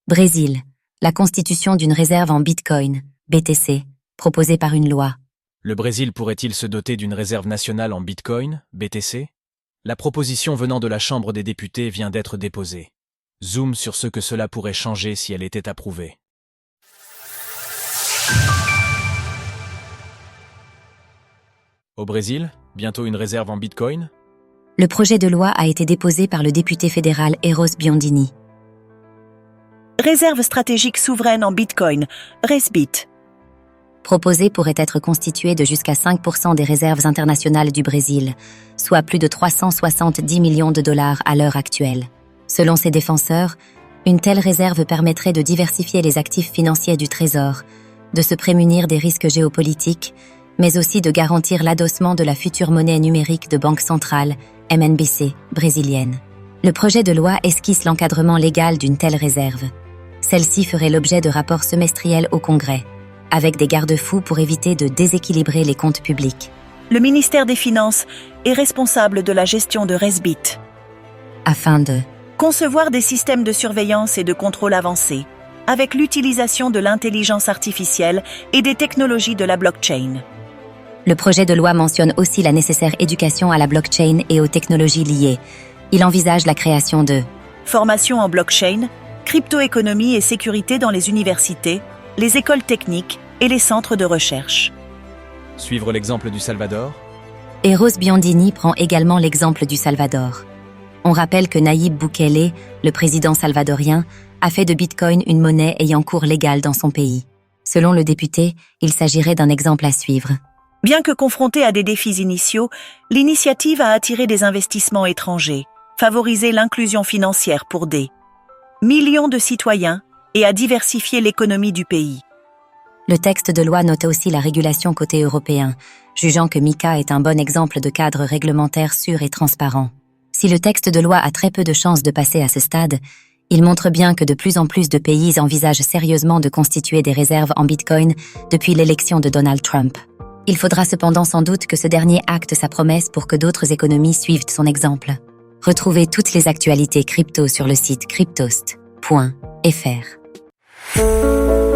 Brésil, la constitution d'une réserve en Bitcoin, BTC, proposée par une loi. Le Brésil pourrait-il se doter d'une réserve nationale en Bitcoin, BTC? La proposition venant de la Chambre des députés vient d'être déposée. Zoom sur ce que cela pourrait changer si elle était approuvée. Au Brésil, bientôt une réserve en Bitcoin? Le projet de loi a été déposé par le député fédéral Eros Biondini. Réserve stratégique souveraine en Bitcoin, RESBIT. Proposé pourrait être constitué de jusqu'à 5% des réserves internationales du Brésil, soit plus de 370 millions de dollars à l'heure actuelle. Selon ses défenseurs, une telle réserve permettrait de diversifier les actifs financiers du Trésor, de se prémunir des risques géopolitiques, mais aussi de garantir l'adossement de la future monnaie numérique de banque centrale, MNBC, brésilienne. Le projet de loi esquisse l'encadrement légal d'une telle réserve. Celle-ci ferait l'objet de rapports semestriels au Congrès, avec des garde-fous pour éviter de déséquilibrer les comptes publics. Le ministère des Finances est responsable de la gestion de RESBIT. Afin de Concevoir des systèmes de surveillance et de contrôle avancés, avec l'utilisation de l'intelligence artificielle et des technologies de la blockchain. Le projet de loi mentionne aussi la nécessaire éducation à la blockchain et aux technologies liées. Il envisage la création de Formation en blockchain, crypto-économie et sécurité dans les universités, les écoles techniques et les centres de recherche. Suivre l'exemple du Salvador? Eros Biondini prend également l'exemple du Salvador. On rappelle que Nayib Bukele, le président salvadorien, a fait de Bitcoin une monnaie ayant cours légal dans son pays. Selon le député, il s'agirait d'un exemple à suivre. Bien que confrontée à des défis initiaux, l'initiative a attiré des investissements étrangers, favorisé l'inclusion financière pour des millions de citoyens et a diversifié l'économie du pays. Le texte de loi note aussi la régulation côté européen, jugeant que MiCA est un bon exemple de cadre réglementaire sûr et transparent. Si le texte de loi a très peu de chances de passer à ce stade, il montre bien que de plus en plus de pays envisagent sérieusement de constituer des réserves en Bitcoin depuis l'élection de Donald Trump. Il faudra cependant sans doute que ce dernier acte sa promesse pour que d'autres économies suivent son exemple. Retrouvez toutes les actualités crypto sur le site cryptost.fr.